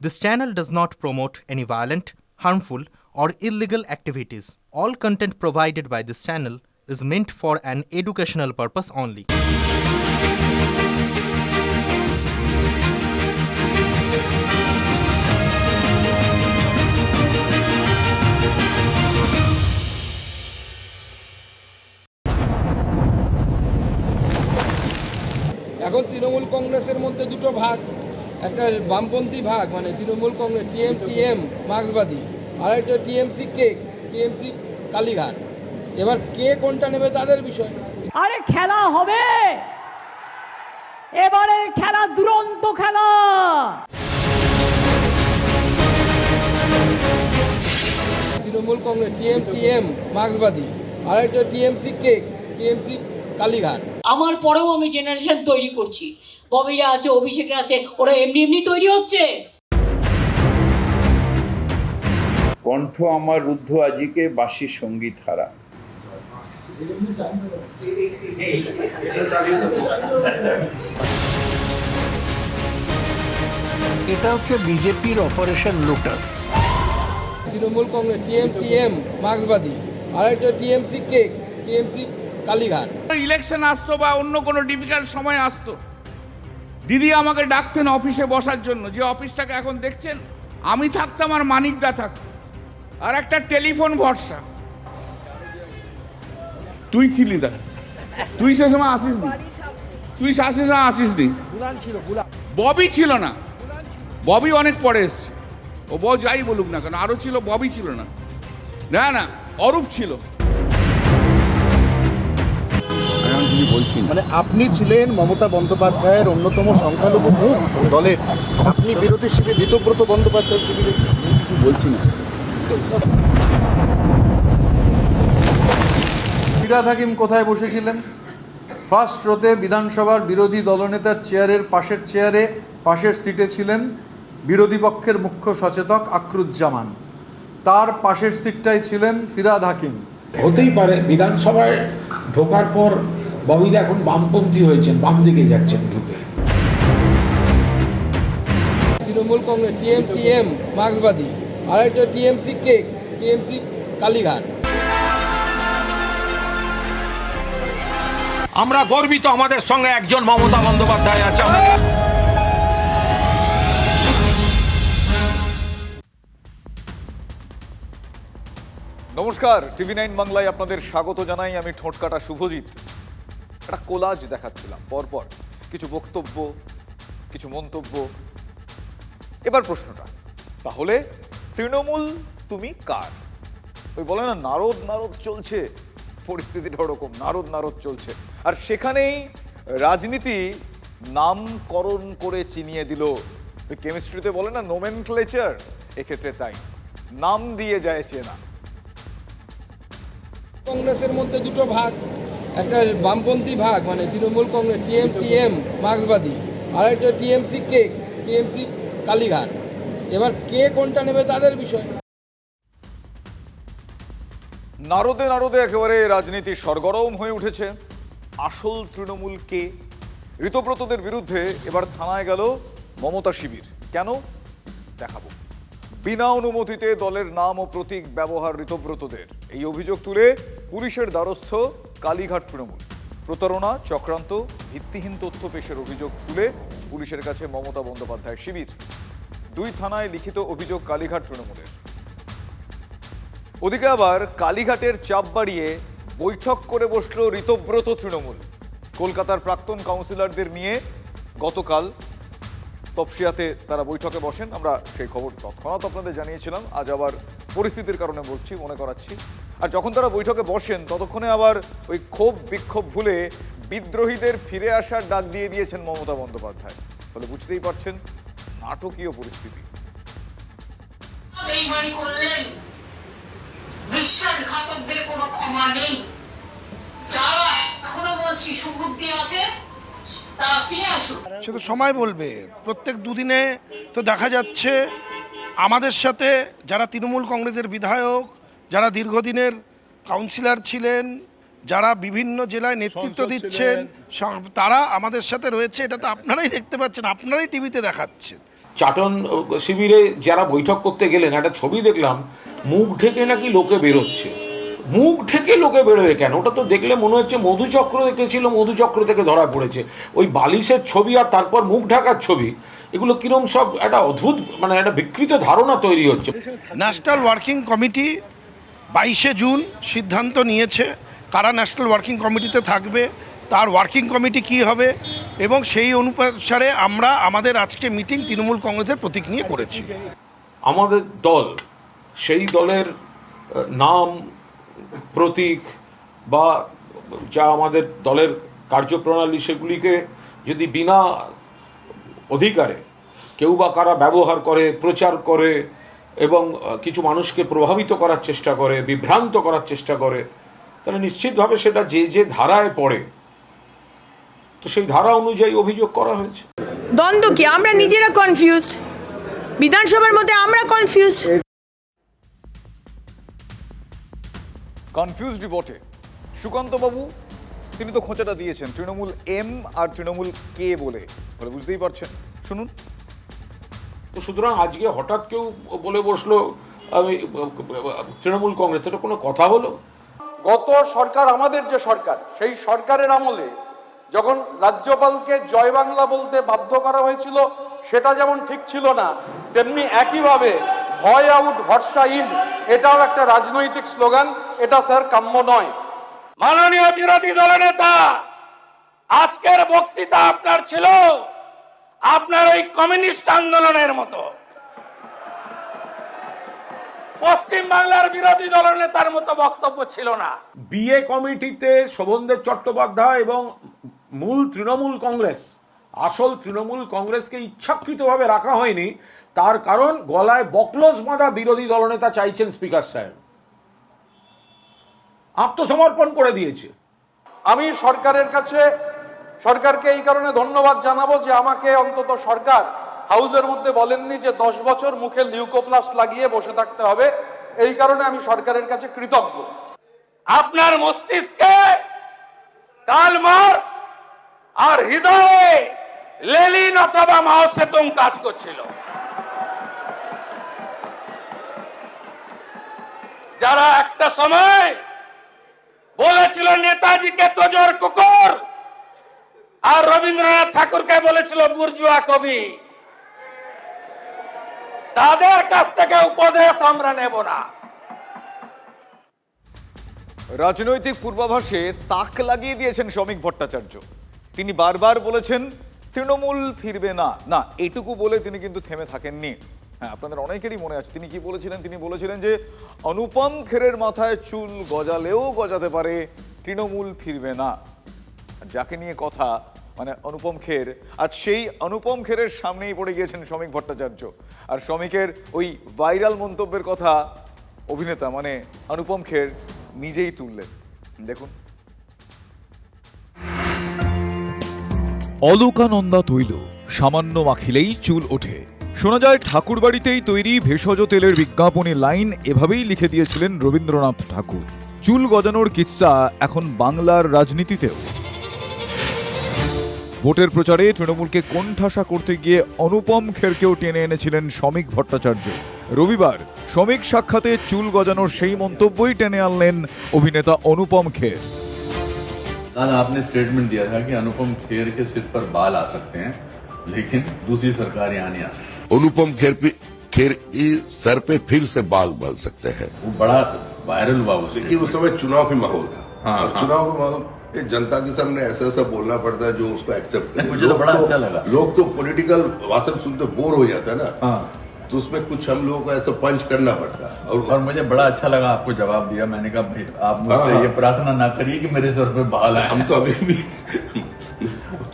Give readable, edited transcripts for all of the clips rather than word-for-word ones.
This channel does not promote any violent, harmful, or illegal activities. All content provided by this channel is meant for an educational purpose only. এখন তৃণমূল কংগ্রেসের মধ্যে দুটো ভাগ, একটা বামপন্থী ভাগ মানে তৃণমূল কংগ্রেস টিএমসিএম মার্ক্সবাদী, আর একটা টিএমসি কালীঘাট। এবার কে কোনটা নেবে তাদের বিষয়। আরে খেলা হবে, এবারের খেলা দুরন্ত খেলা। তৃণমূল কংগ্রেস টিএমসিএম মার্ক্সবাদী, আর একটা টিএমসি কালীঘাট। আমার পরেও আমি জেনারেশন তৈরি করছি, ববিরা আছে, অভিষেকরা আছে, ওরা এমনি এমনি তৈরি হচ্ছে। কণ্ঠ আমার রুদ্ধ আজিকে বাঁশি সঙ্গীত হারা। এটা হচ্ছে বিজেপির অপারেশন লোটাস। তৃণমূল কংগ্রেস টিএমসিএম মার্ক্সবাদী, আর একটা টিএমসি কালীঘাট। ইলেকশন আসতো বা অন্য কোনো ডিফিকাল্ট সময় আসতো, দিদি আমাকে ডাকতেন অফিসে বসার জন্য। যে অফিসটাকে এখন দেখছেন, আমি থাকতাম আর মানিকদা থাকতো, আর একটা টেলিফোন ভরসা। তুই ছিলি দা, তুই সে সময় আসিস নি, তুই সে সময় আসিস নি। ববি ছিল না, ববি অনেক পরে এসছে। ও যাই বলুক না কেন, আরো ছিল, ববি ছিল না, না না অরূপ ছিল। মানে আপনি ছিলেন মমতা বন্দ্যোপাধ্যায়ের অন্যতম সংখ্যালঘু মুখ দলের, আপনি বিরোধী শিবির ঋতব্রত বন্দ্যোপাধ্যায়ের শিবিরে কিছু বলছি না। ফিরহাদ হাকিম কোথায় বসেছিলেন? ফার্স্ট রোতে বিধানসভার বিরোধী দলনেতার চেয়ারের পাশের সিটে ছিলেন বিরোধী পক্ষের মুখ্য সচেতক আকরুজ্জামান। তার পাশের সিটটাই ছিলেন ফিরহাদ হাকিম। হতেই পারে বিধানসভায় ঢোকার পর ববিদা এখন বামপন্থী হয়েছেন, বাম দিকে যাচ্ছেন ঢুকে। তৃণমূল কংগ্রেস টিএমসিএম মার্ক্সবাদী, আর একটা টিএমসি কালীঘাট। আমরা গর্বিত, আমাদের সঙ্গে একজন মমতা বন্দ্যোপাধ্যায় আছে। নমস্কার, TV9 বাংলায় আপনাদের স্বাগত জানাই। আমি ঠোঁটকাটা শুভজিৎ। একটা কোলাজ দেখাচ্ছিলাম, পরপর কিছু বক্তব্য, কিছু মন্তব্য। এবার প্রশ্নটা, তাহলে তৃণমূল তুমি কার? ওই বলে না, নারদ নারদ চলছে, পরিস্থিতিটা ওরকম, নারদ নারদ চলছে। আর সেখানেই রাজনীতি নামকরণ করে চিনিয়ে দিল। ওই কেমিস্ট্রিতে বলে না নোমেনক্লেচার, এক্ষেত্রে তাই, নাম দিয়ে যায় চেনা। কংগ্রেসের মধ্যে দুটো ভাগ, একটা বামপন্থী ভাগ মানে তৃণমূল কংগ্রেস টিএমসিএম মার্ক্সবাদী, আর একটা টিএমসি কালীঘাট। এবার কে কোনটা নেবে তাদের বিষয়। নারদে নারদে একেবারে রাজনীতি সরগরম হয়ে উঠেছে। আসল তৃণমূল কে? ঋতব্রতদের বিরুদ্ধে এবার থানায় গেল মমতা শিবির। কেন দেখাবো। বিনা অনুমতিতে দলের নাম ও প্রতীক ব্যবহার ঋতব্রতদের, এই অভিযোগ তুলে পুলিশের দ্বারস্থ কালীঘাট তৃণমূল। প্রতারণা, চক্রান্ত, ভিত্তিহীন তথ্য পেশের অভিযোগ তুলে পুলিশের কাছে মমতা বন্দ্যোপাধ্যায় শিবির। 2 থানায় লিখিত অভিযোগ কালীঘাট তৃণমূলের। ওদিকে আবার কালীঘাটের চাপ বাড়িয়ে বৈঠক করে বসল ঋতব্রত তৃণমূল। কলকাতার প্রাক্তন কাউন্সিলরদের নিয়ে গতকাল তপসিয়াতে তারা বৈঠকে বসেন। আমরা সেই খবর তৎক্ষণাৎ আপনাদের জানিয়েছিলাম, আজ আবার পরিস্থিতির কারণে বলছি, মনে করাচ্ছি। আর যখন তারা বৈঠকে বসেন, ততক্ষণে আবার ওই ক্ষোভ বিক্ষোভ ভুলে বিদ্রোহীদের ফিরে আসার ডাক দিয়ে দিয়েছেন মমতা বন্দ্যোপাধ্যায়। ফলে বুঝতেই পারছেন নাটকীয় পরিস্থিতি। বিশ্বাসঘাতকদের কোনো ক্ষমা নেই। যারা এখনো বলছি সুবুদ্ধি আছে, তারা ফিরে আসুন। সে তো সময় বলবে। প্রত্যেক দুদিনে তো দেখা যাচ্ছে আমাদের সাথে যারা তৃণমূল কংগ্রেসের বিধায়ক, যারা দীর্ঘদিনের কাউন্সিলর ছিলেন, যারা বিভিন্ন জেলায় নেতৃত্ব দিচ্ছেন, তারা আমাদের সাথে রয়েছে। এটা তো আপনারাই দেখতে পাচ্ছেন, আপনারাই টিভিতে দেখাচ্ছেন। চাটন শিবিরে যারা বৈঠক করতে গেলেন, একটা ছবি দেখলাম, মুখ ঢেকে নাকি লোকে বেরোচ্ছে। মুখ ঢেকে লোকে বেরোয় কেন? ওটা তো দেখলে মনে হচ্ছে মধুচক্র দেখেছিল, মধুচক্র থেকে ধরা পড়েছে। ওই বালিশের ছবি আর তারপর মুখ ঢাকার ছবি, এগুলো কিরম সব একটা অদ্ভুত, মানে একটা বিকৃত ধারণা তৈরি হচ্ছে। ন্যাশনাল ওয়ার্কিং কমিটি 22শে জুন সিদ্ধান্ত নিয়েছে কারা ন্যাশনাল ওয়ার্কিং কমিটিতে থাকবে, তার ওয়ার্কিং কমিটি কি হবে, এবং সেই অনুসারে আমরা আমাদের আজকে মিটিং তৃণমূল কংগ্রেসের প্রতীক নিয়ে করেছি। আমাদের দল, সেই দলের নাম, প্রতীক বা যা আমাদের দলের কার্যপ্রণালী, সেগুলিকে যদি বিনা অধিকারে কেউ বা কারা ব্যবহার করে, প্রচার করে এবং কিছু মানুষকে প্রভাবিত করার চেষ্টা করে, বিভ্রান্ত করার চেষ্টা করে, তাহলে নিশ্চিতভাবে সেটা যে যে ধারায় পড়ে, তো সেই ধারা অনুযায়ী অভিযোগ করা হয়েছে। দ্বন্দ্ব কি? আমরা নিজেরা কনফিউজড, বিধানসভার মধ্যে আমরা কনফিউজড। কনফিউজড বটে সুকান্ত বাবু, তিনি তো খোঁচাটা দিয়েছেন তৃণমূল এম আর তৃণমূল কে বলে, বুঝতেই পারছেন, শুনুন। তো সুতরাং আজকে হঠাৎ কেউ বলে বসলো আমি তৃণমূল কংগ্রেস, এটা কোনো কথা হলো? গত সরকার, আমাদের যে সরকার, সেই সরকারের আমলে যখন রাজ্যপালকে জয় বাংলা বলতে বাধ্য করা হয়েছিল, সেটা যেমন ঠিক ছিল না, তেমনি একইভাবে ভয় আউট ভরসা ইন, এটাও একটা রাজনৈতিক স্লোগান। এটা স্যার কাম্য নয়। মাননীয় বিরোধী দলনেতা, আজকের বক্তৃতা আপনার ছিল আপনার ওই কমিউনিস্ট আন্দোলনের মতো। পশ্চিম বাংলার বিরোধী দলনেতার মতো বক্তব্য ছিল না। বিএ কমিটিতে শোভনদেব চট্টোপাধ্যায় এবং মূল তৃণমূল কংগ্রেস, আসল তৃণমূল কংগ্রেসকে ইচ্ছাকৃতভাবে রাখা হয়নি, তার কারণ গলায় বকলস বাঁধা বিরোধী দলনেতা চাইছেন স্পিকার সাহেব, আত্মসমর্পণ করে দিয়েছে। আমি সরকারকে এই কারণে ধন্যবাদ জানাবো যে আমাকে অন্তত সরকার হাউসের মধ্যে বলেননি যে 10 বছর মুখে লিউকোপ্লাস্ট লাগিয়ে বসে থাকতে হবে। এই কারণে আমি সরকারের কাছে কৃতজ্ঞ। আপনার মস্তিষ্কে কার্ল মার্কস আর হৃদয়ে লেনিন অথবা মাও সেতুং কাজ করছিল, যারা একটা সময় বলেছিল নেতাজিকে তোজর কুকুর, আর রবীন্দ্রনাথ ঠাকুরকে বলেছিল বুর্জুয়া কবি। তাদের কাছ থেকে উপদেশ আমরা নেব না। রাজনৈতিক পূর্বাভাসে তাক লাগিয়ে দিয়েছেন শ্রমিক ভট্টাচার্য। তিনি বারবার বলেছেন তৃণমূল ফিরবে না, না এটুকু বলে তিনি কিন্তু থেমে থাকেননি। হ্যাঁ, আপনাদের অনেকেরই মনে আছে তিনি কি বলেছিলেন। তিনি বলেছিলেন যে অনুপম খেরের মাথায় চুল গজালেও গজাতে পারে, তৃণমূল ফিরবে না। যাকে নিয়ে কথা, মানে অনুপম খের, আর সেই অনুপম খেরের সামনেই পড়ে গিয়েছেন শ্রমিক ভট্টাচার্য। আর শ্রমিকের ওই ভাইরাল মন্তব্যের কথা অভিনেতা মানে অনুপম খের নিজেই তুললেন, দেখুন। অলকানন্দা তৈল সামান্য মাখিলেই চুল ওঠে। শোনা যায় ঠাকুরবাড়িতেই তৈরি ভেষজ তেলের বিজ্ঞাপনী লাইন এভাবেই লিখে দিয়েছিলেন রবীন্দ্রনাথ ঠাকুর। চুল গজানোর কিচ্ছা এখন বাংলার রাজনীতিতেও। ভোটের প্রচারে তৃণমূলকে কোণঠাসা করতে গিয়ে অনুপম খেরকেও টেনে এনেছিলেন শ্রমিক ভট্টাচার্য। রবিবার শ্রমিক সাক্ষাতে চুল গজানোর সেই মন্তব্যই টেনে আনলেন অভিনেতা অনুপম খের। कल आपने स्टेटमेंट दिया था कि अनुपम खेर के सिर पर बाल आ सकते हैं, लेकिन दूसरी सरकार यहाँ नहीं आ सकती। अनुपम खेर की सर पे फिर से बाल बन सकते हैं। वो बड़ा वायरल हुआ वो, लेकिन उस समय चुनाव का माहौल था। हाँ, और चुनाव का माहौल जनता के सामने ऐसा ऐसा बोलना पड़ता है जो उसको एक्सेप्ट करे। मुझे तो बड़ा अच्छा लगा। लोग तो पॉलिटिकल भाषण सुनते बोर हो जाता है ना, तो उसमें कुछ हम लोगों को ऐसा पंच करना पड़ता है। और मुझे बड़ा अच्छा लगा आपको जवाब दिया। मैंने कहा भाई आप मुझसे ये प्रार्थना ना करिए कि मेरे सर पे बाल आए। हम तो अभी भी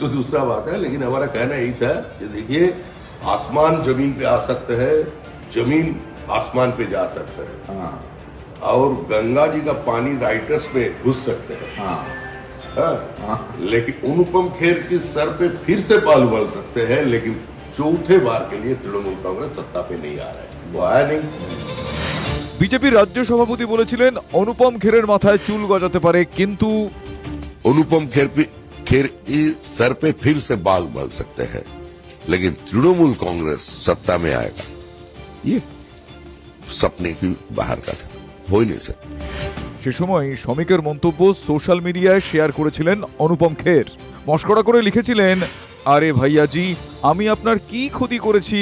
तो दूसरा बात है, लेकिन हमारा कहना यही था कि देखिए आसमान जमीन पे आ सकते हैं, जमीन आसमान पे जा सकते हैं, और गंगा जी का पानी राइटर्स में घुस सकते हैं। लेकिन अनुपम खेर की सर पे फिर से बाल बन सकते हैं, लेकिन चौथे बार के लिए तृणमूल कांग्रेस सत्ता पे नहीं आ रहा है, वो आया नहीं। বিজেপির রাজ্য সভাপতি বলেছিলেন অনুপম খেরের মাথায় চুল গজাতে পারে, কিন্তু अनुपम खेर की सर पे फिर से बाल बन सकते हैं, लेकिन तृणमूल कांग्रेस सत्ता में आएगा ये सपने की बाहर का था, हो ही नहीं सकता। সে সময় শ্রমিকের মন্তব্য সোশ্যাল মিডিয়ায় শেয়ার করেছিলেন অনুপম খের। মস্করা করে লিখেছিলেন, আরে ভাইয়াজি, আমি আপনার কি ক্ষতি করেছি?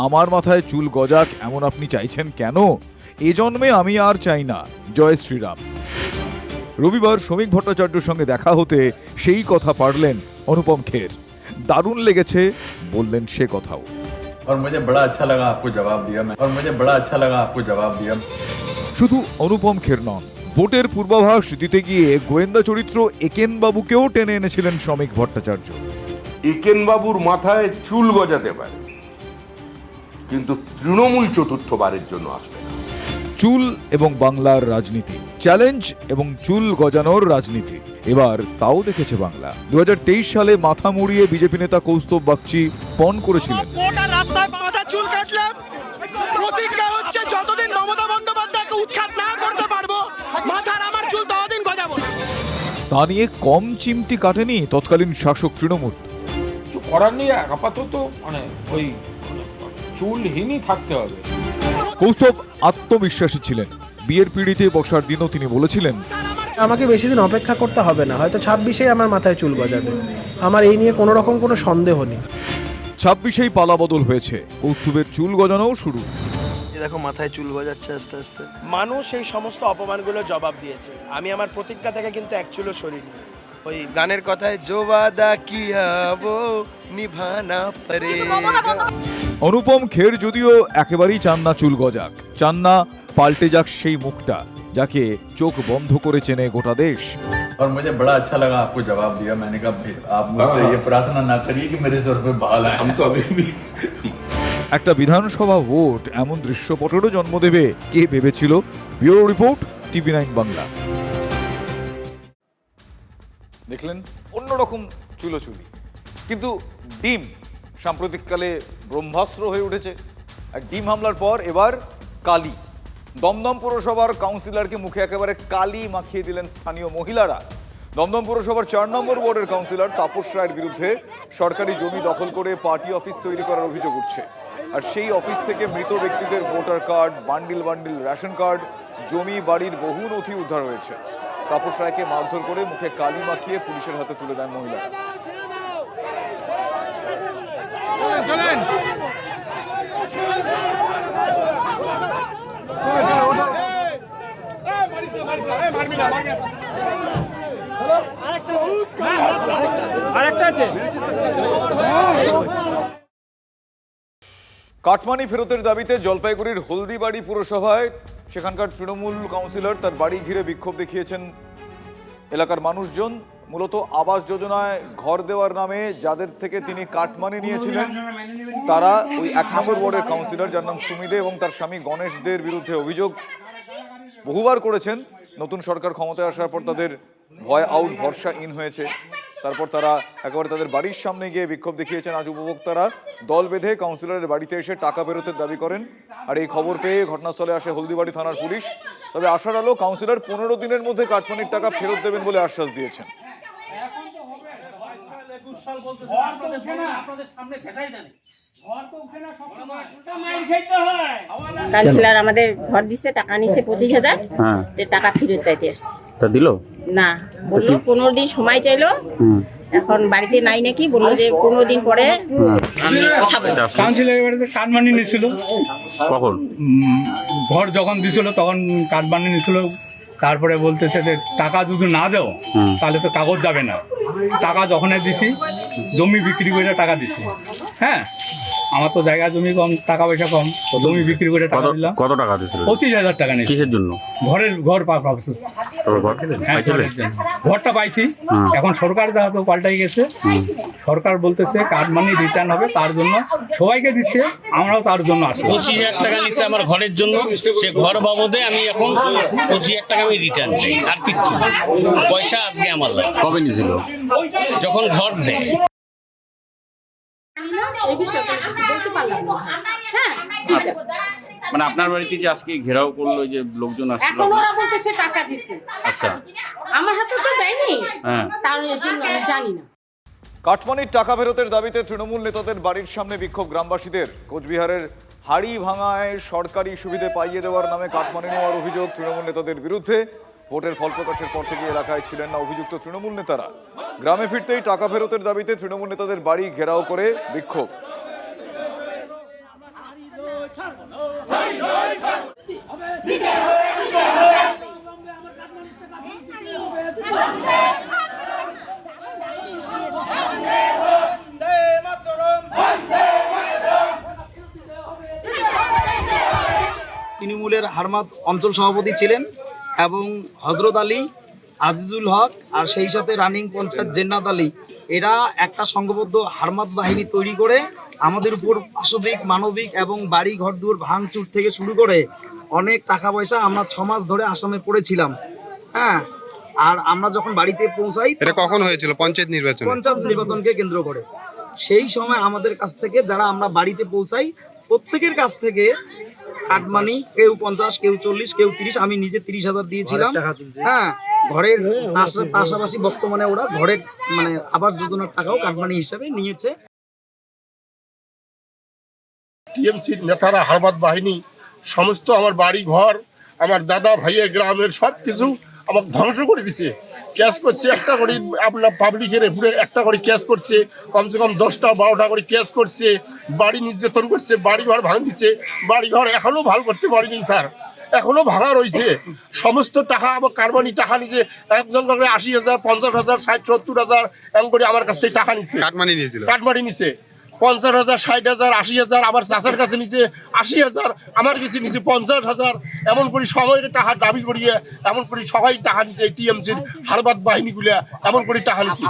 আমার মাথায় চুল গজাক এমন আপনি চাইছেন কেন? এ জন্মে আমি আর চাই না। জয় শ্রীরাম। রবিবার শ্রমিক ভট্টাচার্যের সঙ্গে দেখা হতে সেই কথা পারলেন অনুপম খের। দারুণ লেগেছে বললেন সে কথাও। और मुझे बड़ा अच्छा लगा आपको जवाब दिया मैं, और मुझे बड़ा अच्छा लगा आपको जवाब दिया। শুধু অনুপম খের নন, ভোটের পূর্বাভাস দিতে গিয়ে গোয়েন্দা চরিত্র একেন বাবুকেও টেনে এনেছিলেন শ্রমিক ভট্টাচার্য। একেন বাবুর মাথায় চুল গজাতে পারে, কিন্তু তৃণমূল চতুর্থবারের জন্য আসবে না। চুল এবং বাংলার রাজনীতি, চ্যালেঞ্জ এবং চুল গজানোর রাজনীতি, এবার তাও দেখেছে বাংলা। 2023 সালে মাথা মুড়িয়ে বিজেপি নেতা কৌস্তব বাগচি পণ করেছিলেন, রাস্তায় মাথা চুল কাটলাম, প্রতিজ্ঞা হচ্ছে যতদিন মমতা বন্দ্যোপাধ্যায়কে উৎখাত না করতে পারবো মাথার আমার চুল ততদিন গজাবো না। তা নিয়ে কম চিমটি কাটেনি তৎকালীন শাসক তৃণমূল। কিছু করার নেই, আপাতত মানে ওই চুলহীনই থাকতে হবে। কৌস্তব আত্মবিশ্বাসী ছিলেন। বিয়ের পিড়িতে বসার দিনও তিনি বলেছিলেন, আমাকে বেশি দিন অপেক্ষা করতে হবে না, হয়তো 26-এ আমার মাথায় চুল গজাবে, আমার এই নিয়ে কোনো রকম কোনো সন্দেহ নেই। 26-এই পালা বদল হয়েছে, কৌস্তবের চুল গজানোও শুরু। দেখো মাথায় চুল গজাচ্ছে আস্তে আস্তে। মানুষ এই সমস্ত অপমানগুলো জবাব দিয়েছে, আমি আমার প্রতিজ্ঞা থেকে কিন্তু এক চুলও সরিনি। ওই গানের কথায় জো ওয়াদা কিয়া वो নিভানা পড়েগা। অনুপম খের যদিও একেবারেই চান না চুল গজাক, চান না পাল্টে যাক সেই মুখটা যাকে চোখ বন্ধ করে চেনে গোটা দেশ। और मुझे बड़ा अच्छा लगा आपको जवाब दिया। मैंने कहा आप मुझसे ये प्रार्थना ना करिए कि मेरे सर पे बाल आए। हम तो अभी भी একটা বিধানসভা ভোট এমন দৃশ্যপটেরও জন্ম দেবে কে ভেবেছিল? Bureau report, TV9 Bangla. দেখলেন অন্যরকম চুলোচুলি, কিন্তু ডিম সাম্প্রতিককালে ব্রহ্মাস্ত্র হয়ে উঠেছে। আর ডিম হামলার পর এবার কালি। দমদম পুরসভার কাউন্সিলরকে মুখে একেবারে কালি মাখিয়ে দিলেন স্থানীয় মহিলারা। দমদম পুরসভার 4 নম্বর ওয়ার্ডের কাউন্সিলর তাপস রায়ের বিরুদ্ধে সরকারি জমি দখল করে পার্টি অফিস তৈরি করার অভিযোগ উঠছে। আর সেই অফিস থেকে মৃত ব্যক্তিদের voter card, bundle bundle ration card, জমি বাড়ির বহু নথি উদ্ধার হয়েছে। তাপস রায়কে মারধর করে মুখে কালি মাখিয়ে পুলিশের হাতে তুলে দেন মহিলারা। কাটমানি ফেরতের দাবিতে জলপাইগুড়ির হলদিবাড়ি পুরসভায় সেখানকার তৃণমূল কাউন্সিলর তার বাড়ি ঘিরে বিক্ষোভ দেখিয়েছেন এলাকার মানুষজন। মূলত আবাস যোজনায় ঘর দেওয়ার নামে যাদের থেকে তিনি কাটমানি নিয়েছিলেন তারা ওই 1 নম্বর ওয়ার্ডের কাউন্সিলর, যার নাম সুমিদে এবং তার স্বামী গণেশদের বিরুদ্ধে অভিযোগ বহুবার করেছেন। নতুন সরকার ক্ষমতায় আসার পর তাদের ভয় আউট, ভরসা ইন হয়েছে। তারপর তারা একেবারে তাদের বাড়ির সামনে গিয়ে বিক্ষোভ দেখিয়েছেন। আজ উপভোক্তারা দল বেঁধে কাউন্সিলরের বাড়িতে এসে টাকা ফেরতের দাবি করেন। আর এই খবর পেয়ে ঘটনাস্থলে আসে হলদিবাড়ি থানার পুলিশ। তবে আশার আলো, কাউন্সিলর 15 দিনের মধ্যে কাটমানির টাকা ফেরত দেবেন বলে আশ্বাস দিয়েছেন। কাউন্সিলর আমাদের ঘর দিচ্ছে, টাকা নিচ্ছে 25,000, টাকা ফেরত চাইতে আসছে। তা দিল না, বললো 15 দিন সময় চাইলো, এখন বাড়িতে নাই নাকি, বললো যে 15 দিন পরে আমি কথা বলবো। কাউন্সিলরের বাড়িতে কাটমানি নিয়েছিল, কখন ঘর যখন দিছিল তখন কাটমানি নিয়েছিল। তারপরে বলতেছে যে টাকা যদি না দাও তাহলে তো কাগজ যাবে না। টাকা যখন দিছি, জমি বিক্রি করে টাকা দিছি। হ্যাঁ, আমার তো জায়গা জমি কম, টাকা পয়সা কম, জমি বিক্রি করে টাকা দিলাম। কত টাকা দিয়েছিল? 25,000 টাকা নিয়েছি। কিসের জন্য? ঘর পাচ্ছি। ঘরটা পাইছি। এখন সরকার তো পাল্টাই গেছে, সরকার বলতেছে কাটমানি রিটার্ন হবে, তার জন্য সবাইকে দিচ্ছে, আমরাও তার জন্য আসছি। 25,000 টাকা নিচ্ছে আমার ঘরের জন্য, সে ঘর বাবদে আমি এখন 25,000 টাকা আমি রিটার্ন চাই, আর কিচ্ছু পয়সা আজকে আমার লাগে। কবে নিয়েছিল? যখন ঘর দেয়। মানে আপনার বাড়িতে যে আজকে ঘেরাও করলো, যে লোকজন আসছে, এখন ওরা বলতেছে টাকা দিচ্ছে। আচ্ছা, আমার হাতে তো দেয়নি, হ্যাঁ, তার জন্য আমি জানি না। কাটমানির টাকা ফেরতের দাবিতে তৃণমূল নেতাদের বাড়ির সামনে বিক্ষোভ গ্রামবাসীদের। কোচবিহারের হাড়ি ভাঙায় সরকারি সুবিধে পাইয়ে দেওয়ার নামে কাটমানি নেওয়ার অভিযোগ তৃণমূল নেতাদের বিরুদ্ধে। ভোটের ফল প্রকাশের পর থেকে এলাকায় ছিলেন না অভিযুক্ত তৃণমূল নেতারা। গ্রামে ফিরতেই টাকা ফেরতের দাবিতে তৃণমূল নেতাদের বাড়ি ঘেরাও করে বিক্ষোভ। তৃণমূলের হারমাদ অঞ্চল সভাপতি ছিলেন এবং হজরত আলী, আজিজুল হক আর সেই সাথে রানিং পঞ্চায়েত জেন্নাত আলী, এরা একটা সংঘবদ্ধ হারমাদ বাহিনী তৈরি করে আমাদের উপর পাশবিক, মানবিক এবং বাড়ি ঘর দুয়ার ভাঙচুর থেকে শুরু করে অনেক টাকা পয়সা আমরা 6 মাস ধরে আসামে পড়েছিলাম। হ্যাঁ, আর আমরা যখন বাড়িতে পৌঁছাই, এটা কখন হয়েছিল? পঞ্চায়েত নির্বাচনকে কেন্দ্র করে। সেই সময় আমাদের কাছ থেকে যারা আমরা বাড়িতে পৌঁছাই প্রত্যেকের কাছ থেকে কাটমানি, কেউ 50, কেউ 40, কেউ 30, আমি নিজে 30,000 দিয়েছিলাম। হ্যাঁ, ঘরের পাশাপাশি বর্তমানে ওরা ঘরের মানে আবাস যোজনার টাকাও কাটমানি হিসাবে নিয়েছে। টিএমসির নেতারা, হারমাদ বাহিনী সমস্ত আমার বাড়ি ঘর, আমার দাদা ভাইয়ের গ্রামের সব কিছু আমাকে ধ্বংস করে দিছে। ক্যাশ করছে একটা করে, আপনার পাবলিকের পুরো একটা করে ক্যাশ করছে, কমসে কম 10টা 12টা করে ক্যাশ করছে, বাড়ি নির্যাতন করছে, বাড়ি ঘর ভাঙ দিচ্ছে। বাড়ি ঘর এখনও ভালো করতে পারিনি স্যার, এখনও ভাঙা রয়েছে। সমস্ত টাকা আমার কারবানি টাকা নিছে, একজন করে 80,000, 50,000, 60,000, 70,000 এমন করে আমার কাছ থেকে টাকা নিছে, কাটমানি নিছে। 50,000, 60,000, 80,000, আবার চাষার কাছে নিচে 80,000, আমার কাছে নিচে 50,000, এমন করে সবাই টাকা দাবি করিয়ে এমন করে সবাই টাকা নিছে। টিএমসির হারমাদ বাহিনীগুলা এমন করে টাকা নিছে।